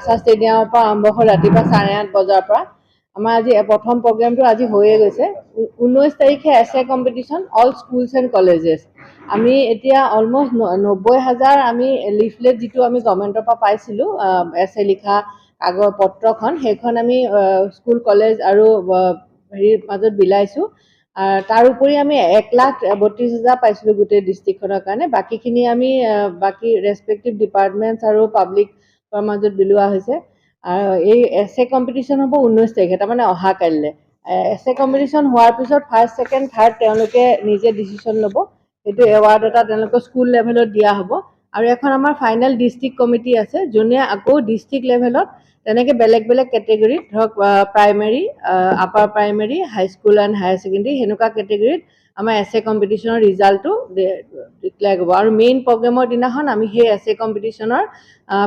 আশা ষ্টেডিয়ামৰ পৰা আৰম্ভ হ'ল ৰাতিপুৱা 8:30 বজাৰ পৰা। আমাৰ আজি প্ৰথম প্ৰগ্ৰেমটো আজি হৈয়ে গৈছে। 19 তাৰিখে এছে competition all schools and colleges. আমি এতিয়া অলমষ্ট 90,000 আমি লিফলেট যিটো আমি গভৰ্ণমেণ্টৰ পৰা পাইছিলোঁ এছে লিখা কাগজ পত্ৰখন, সেইখন আমি স্কুল কলেজ আৰু হেৰিৰ মাজত বিলাইছোঁ। তাৰ উপৰি আমি 1,32,000 পাইছিলোঁ গোটেই ডিষ্ট্ৰিক্টখনৰ কাৰণে। বাকীখিনি আমি বাকী ৰেছপেক্টিভ ডিপাৰ্টমেণ্টছ আৰু পাব্লিকৰ মাজত বিলোৱা হৈছে। আৰু এই এছে কম্পিটিশ্যন হ'ব 19 তাৰিখে, তাৰমানে অহা কাইলৈ। এছে কম্পিটিশ্যন হোৱাৰ পিছত ফাৰ্ষ্ট, ছেকেণ্ড, থাৰ্ড তেওঁলোকে নিজে ডিচিশ্যন ল'ব। সেইটো এৱাৰ্ড এটা তেওঁলোকৰ স্কুল লেভেলত দিয়া হ'ব। আৰু এখন আমাৰ ফাইনেল ডিষ্ট্ৰিক্ট কমিটি আছে, যোনে আকৌ ডিষ্ট্ৰিক্ট লেভেলত তেনেকৈ বেলেগ বেলেগ কেটেগৰীত ধৰক primary, upper primary, high school and higher secondary সেনেকুৱা কেটেগৰীত আমাৰ এছে কম্পিটিশ্যনৰ ৰিজাল্টটো ডিক্লেয়াৰ কৰিব। আৰু মেইন প্ৰগ্ৰেমৰ দিনাখন আমি সেই এছে কম্পিটিশ্যনৰ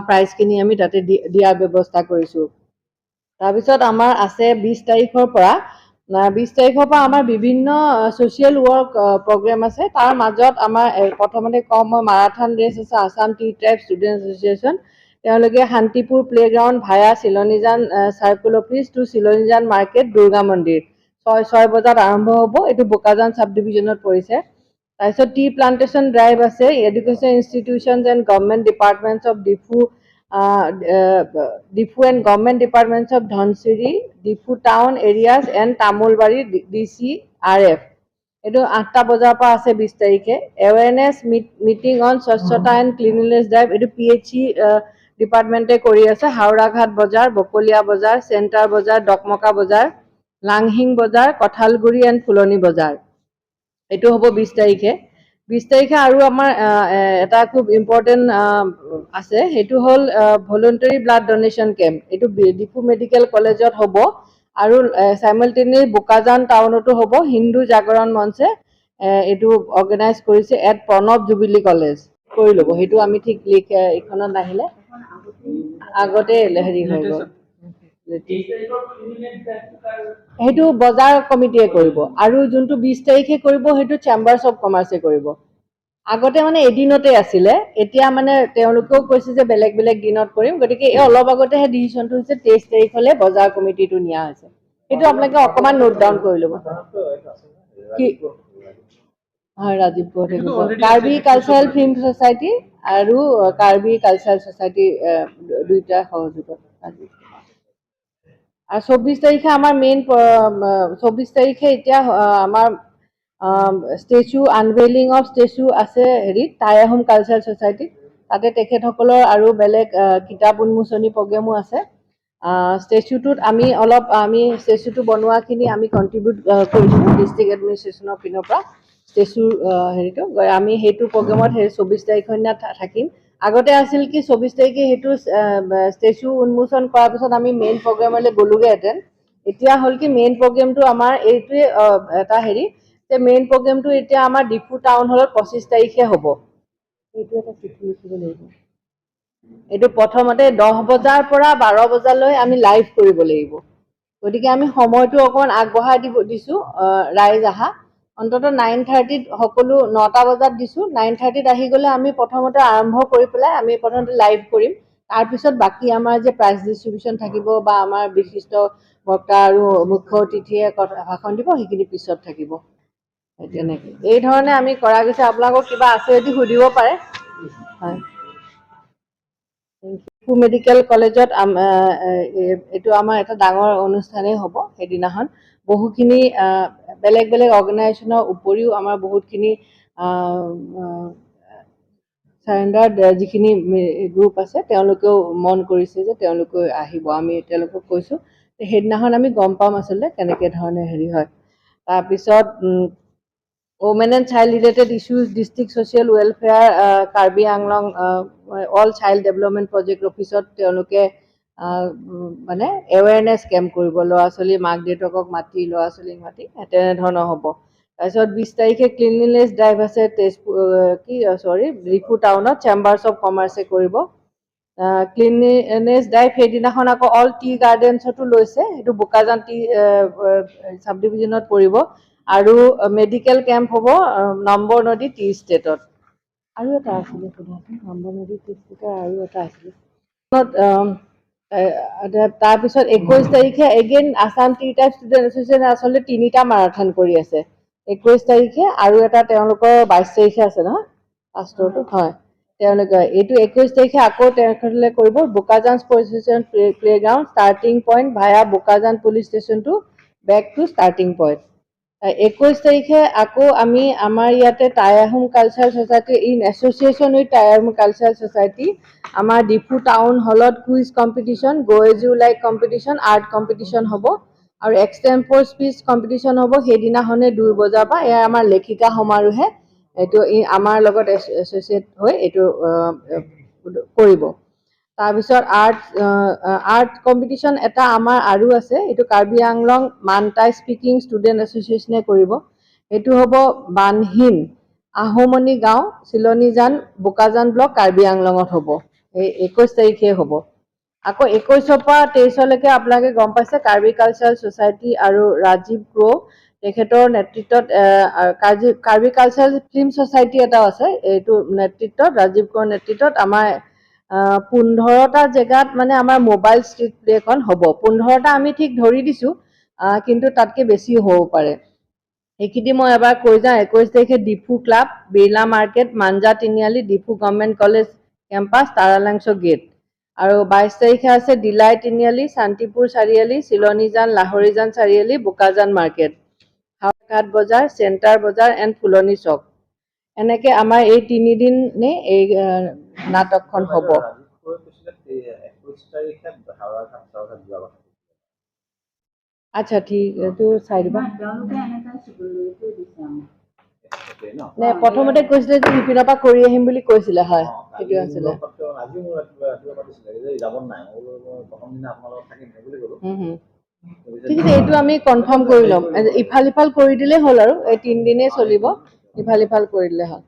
প্ৰাইজখিনি আমি তাতে দিয়াৰ ব্যৱস্থা কৰিছোঁ। তাৰপিছত আমাৰ আছে 20 তাৰিখৰ পৰা আমাৰ বিভিন্ন ছ'চিয়েল ৱৰ্ক প্ৰগ্ৰেম আছে। তাৰ মাজত আমাৰ প্ৰথমতে কম মই মাৰাথন ৰেচ আছে Assam tea tribe student association. তেওঁলোকে Shantipur playground via Chilonijan circle office to Chilonijan market Durga মন্দিৰ 6 বজাত আৰম্ভ হ'ব। এইটো বোকাজান চাব ডিভিজনত পৰিছে। তাৰপিছত টি প্লান্টেশ্যন ড্ৰাইভ আছে education institutions and government departments of Diphu and government departments of Dhansiri, Diphu town areas and Tamulbari DCRF। এইটো 8টা বজাৰ পৰা আছে 20 তাৰিখে। Awareness meeting on swachhata and cleanliness drive, এইটো PHE ডিপাৰ্টমেণ্টে কৰি আছে। হাওৰাঘাট বজাৰ, বকলীয়া বজাৰ, চেণ্টাৰ বজাৰ, ডকমকা বজাৰ, লাংহিং বজাৰ, কঁঠালগুৰি এণ্ড ফুলনি বজাৰ। এইটো হ'ব 20 তাৰিখে। 20 তাৰিখে আৰু আমাৰ এটা খুব ইম্পৰ্টেণ্ট আছে, সেইটো হ'ল ভলুণ্টাৰী ব্লাড ডনেশ্যন কেম্প। এইটো ডিফু মেডিকেল কলেজত হ'ব আৰু চাইমালটেনিয়াছ বোকাজান টাউনতো হ'ব। হিন্দু জাগৰণ মঞ্চে এইটো অৰ্গেনাইজ কৰিছে এট প্ৰণৱ জুবিলি কলেজ। কৰি ল'ব, সেইটো আমি ঠিক এইখনত নাহিলে আগতে হেৰি হৈ গ'ল। সেইটো বজাৰ কমিটিয়ে কৰিব আৰু যোনটো 20 তাৰিখে কৰিব সেইটো চেম্বাৰ্ছ অফ কমাৰ্চে কৰিব। আগতে মানে এদিনতে আছিলে, এতিয়া মানে তেওঁলোকেও কৈছে যে বেলেগ বেলেগ দিনত কৰিম, গতিকে এই অলপ আগতেহে ডিচিশ্যনটো হৈছে 23 তাৰিখলৈ বজাৰ কমিটিটো নিয়া হৈছে। সেইটো আপোনালোকে অকণমান নোট ডাউন কৰি ল'ব। কি হয়, ৰাজীৱ গড় থাকিব। কাৰ্বি কালচাৰেল ফিল্ম ছ'চাইটি আৰু কাৰ্বি কালচাৰেল ছ'চাইটি দুইটা সহযোগত। আৰু 24 তাৰিখে আমাৰ মেইন 24 তাৰিখে এতিয়া আমাৰ ষ্টেচু আনভেইলিং অফ ষ্টেচু আছে হেৰিত টাই আহোম কালচাৰেল ছ'চাইটিত। তাতে তেখেতসকলৰ আৰু বেলেগ কিতাপ উন্মোচনী প্ৰগ্ৰেমো আছে। ষ্টেচুটোত আমি ষ্টেচুটো বনোৱাখিনি আমি কণ্ট্ৰিবিউট কৰিছোঁ ডিষ্ট্ৰিক্ট এডমিনিষ্ট্ৰেশ্যনৰ পিনৰ পৰা। ষ্টেচুৰ হেৰিটো আমি সেইটো প্ৰগ্ৰেমত সেই 24 তাৰিখৰ দিনা থাকিম। আগতে আছিল কি 24 তাৰিখে সেইটো ষ্টেচু উন্মোচন কৰাৰ পিছত আমি মেইন প্ৰগ্ৰেমলৈ গ'লোগৈহেঁতেন। এতিয়া হ'ল কি মেইন প্ৰগ্ৰেমটো আমাৰ এইটোৱে এটা হেৰি যে মেইন প্ৰগ্ৰেমটো এতিয়া আমাৰ ডিফু টাউন হলত 25 তাৰিখে হ'ব। এইটো এটা চিঠি লিখিব লাগিব। এইটো প্ৰথমতে 10 বজাৰ পৰা 12 বজালৈ আমি লাইভ কৰিব লাগিব। গতিকে আমি সময়টো অকণমান আগবঢ়াই দিছোঁ ৰাইজ আহা। অন্ততঃ 9:30ত সকলো 9টা বজাত দিছোঁ। 9:30ত আহি গ'লে আমি প্ৰথমতে আৰম্ভ কৰি পেলাই আমি প্ৰথমতে লাইভ কৰিম। তাৰপিছত বাকী আমাৰ যে প্ৰাইজ ডিষ্ট্ৰিবিউশ্যন থাকিব বা আমাৰ বিশিষ্ট বক্তা আৰু মুখ্য অতিথিয়ে ভাষণ দিব, সেইখিনি পিছত থাকিব। তেনেকৈ এই ধৰণে আমি কৰা গৈছে। আপোনালোকৰ কিবা আছে যদি সুধিব পাৰে। হয়, ডিফু মেডিকেল কলেজত এইটো আমাৰ এটা ডাঙৰ অনুষ্ঠানেই হ'ব। সেইদিনাখন বহুখিনি বেলেগ বেলেগ অৰ্গেনাইজেশ্যনৰ উপৰিও আমাৰ বহুতখিনি চাৰেণ্ডাৰ যিখিনি গ্ৰুপ আছে তেওঁলোকেও মন কৰিছে যে তেওঁলোকে আহিব। আমি তেওঁলোকক কৈছোঁ সেইদিনাখন আমি গম পাম আচলতে কেনেকৈ ধৰণে হেৰি হয়। তাৰপিছত women and child related issues district social welfare Karbi Anglong all child development project অফিচত তেওঁলোকে মানে এৱেৰনেছ কেম্প কৰিব। ল'ৰা ছোৱালী মাক দেউতাকক মাতি ল'ৰা ছোৱালীক মাতি তেনেধৰণৰ হ'ব। তাৰপিছত 20 তাৰিখে ক্লিনলিনেছ ড্ৰাইভ আছে ডিফু টাউনত চেম্বাৰ্ছ অফ কমাৰ্চে কৰিব। ক্লিনলিনেছ ড্ৰাইভ সেইদিনাখন আকৌ অল টি গাৰ্ডেনছতো লৈছে। সেইটো বোকাজান টি চাব ডিভিজনত পৰিব। আৰু মেডিকেল কেম্প হ'ব নম্বৰ নদী টি ষ্টেটত। আৰু এটা আছিলে নম্বৰ নদী টি ষ্টেটৰ আৰু এটা আছিলে তাৰপিছত 21 তাৰিখে again Assam tea tribe student এছ'চিয়েশ্যনে আচলতে 3টা মাৰাথন কৰি আছে। 21 তাৰিখে আৰু এটা তেওঁলোকৰ 22 তাৰিখে আছে নহয় পাষ্টৰটো, হয় তেওঁলোকে এইটো 21 তাৰিখে আকৌ তেখেতসকলে কৰিব Bokajan sports station playground starting point via Bokajan police station to back to starting point. 21 তাৰিখে আকৌ আমি আমাৰ ইয়াতে Tai Ahom cultural society in association with Tai Ahom cultural society আমাৰ ডিফু টাউন হলত quiz competition, go as you like competition, art competition হ'ব আৰু এক্সটেম্পৰ স্পীচ কম্পিটিশ্যন হ'ব সেইদিনাখনে 2 বজাৰ পৰা। এয়া আমাৰ লেখিকা সমাৰোহে এইটো আমাৰ লগত এছ'চিয়েট হৈ এইটো কৰিব। তাৰপিছত আৰ্ট কম্পিটিশ্যন এটা আমাৰ আৰু আছে, এইটো কাৰ্বি আংলং মানটাই স্পিকিং ষ্টুডেণ্ট এছ'চিয়েশ্যনে কৰিব। এইটো হ'ব বানহীন আহোমনি গাঁও চিলনীজান বোকাজান ব্লক কাৰ্বি আংলঙত হ'ব। এই 21 তাৰিখে হ'ব। আকৌ 21ৰ পৰা 23লৈকে আপোনালোকে গম পাইছে কাৰ্বি কালচাৰেল ছ'চাইটি আৰু ৰাজীৱ গ্ৰো তেখেতৰ নেতৃত্বত কাৰ্বি কালচাৰেল ফিল্ম ছ'চাইটি এটাও আছে, এইটো নেতৃত্বত ৰাজীৱ গ্ৰোৰ নেতৃত্বত আমাৰ 15টা জেগাত মানে আমাৰ মোবাইল ষ্ট্ৰীট প্লেখন হ'ব। 15টা আমি ঠিক ধৰি দিছোঁ, কিন্তু তাতকৈ বেছি হ'ব পাৰে। এইখিনি মই এবাৰ কৈ যাওঁ। 21 তাৰিখে Diphu club, Birla market, Manja Tiniali, Diphu government college campus, Taralangso gate. আৰু 22 তাৰিখে আছে দিলাই তিনিআলি, শান্তিপুৰ চাৰিআলি, চিলনীজান লাহৰীজান চাৰিআলি, বোকাজান মাৰ্কেট, হাওঘাট বজাৰ, চেণ্টাৰ বজাৰ এণ্ড ফুলনি চক। এনেকে আমাৰ এই 3 দিনে এই নাটকখন হ'ব। আচ্ছা ঠিক, এইটো চাই দিবা। নে প্ৰথমতে কৈছিলে যে সিপিনৰ পৰা কৰি আহিম বুলি কৈছিলে, হয় সেইটো আছিলে। ঠিক আছে, এইটো আমি কনফাৰ্ম কৰি ল'ম। ইফাল সিফাল কৰি দিলেই হ'ল আৰু এই 3 দিনেই চলিব, ইফাল সিফাল কৰি দিলে হ'ল।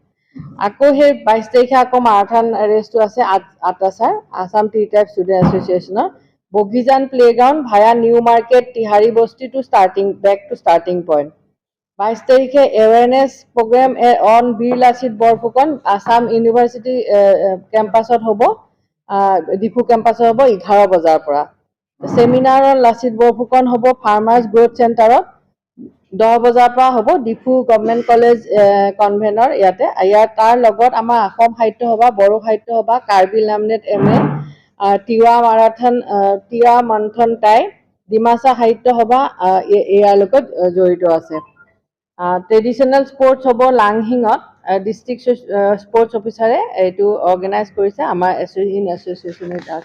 আকৌ সেই 22 তাৰিখে আকৌ মাৰাথন ৰেচটো আছে আটাছাৰ আছাম টি টাইপ ষ্টুডেণ্ট এছ'চিয়েশ্যনৰ Bogijan playground via new market Tihari Basti to back to starting point. 22 তাৰিখে awareness programme on Bir Lachit Borphukan Assam university কেম্পাছত হ'ব, ডিফু কেম্পাছত হ'ব 11 বজাৰ পৰা। ছেমিনাৰ অন লাচিত বৰফুকন হ'ব ফাৰ্মাৰ্ছ গ্ৰ'থ চেণ্টাৰত 10 বজাৰ পৰা হ'ব ডিফু গভৰ্ণমেণ্ট কলেজ কনভেনৰ ইয়াতে। তাৰ লগত আমাৰ অসম সাহিত্য সভা, বড়ো সাহিত্য সভা, কাৰ্বি লামনেট MA, তিৱা মন্থন টাই, ডিমাচা সাহিত্য সভা ইয়াৰ লগত জড়িত আছে। ট্ৰেডিশ্যনেল স্পৰ্টছ হ'ব লাংহিঙত, ডিষ্ট্ৰিক্ট স্পৰ্টছ অফিচাৰে এইটো অৰ্গেনাইজ কৰিছে আমাৰ এছ'চিয়েশ্যনে তাত